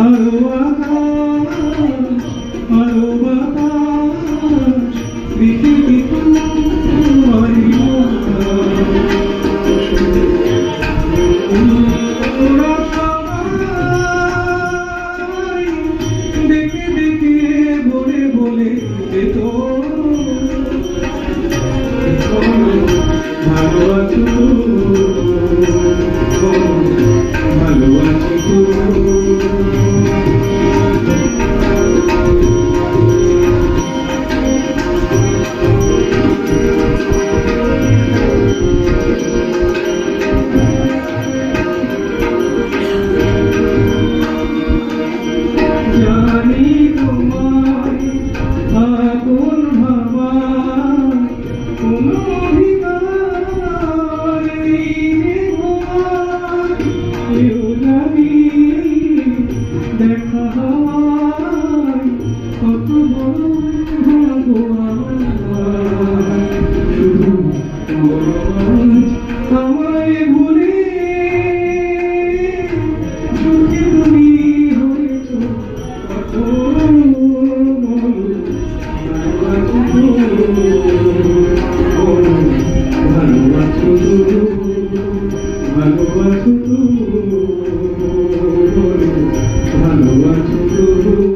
আরো আকাশ আরো বাতাস পৃথিবী তোমারই ওরা সবাই ডেকে ডেকে বলে বলে যেত ভালো আছো ভালো আছি তো জানি তোমায় আপন ভাবা কোনো অধিকার নেই তোমার কেউ জানি দেখা হওয়ায় কত বড় ভগবান শুধু আমায় ভুলে সুখী তুমি হয়েছ কত ভালোবাসো ভালোবাসো ভালোবাসো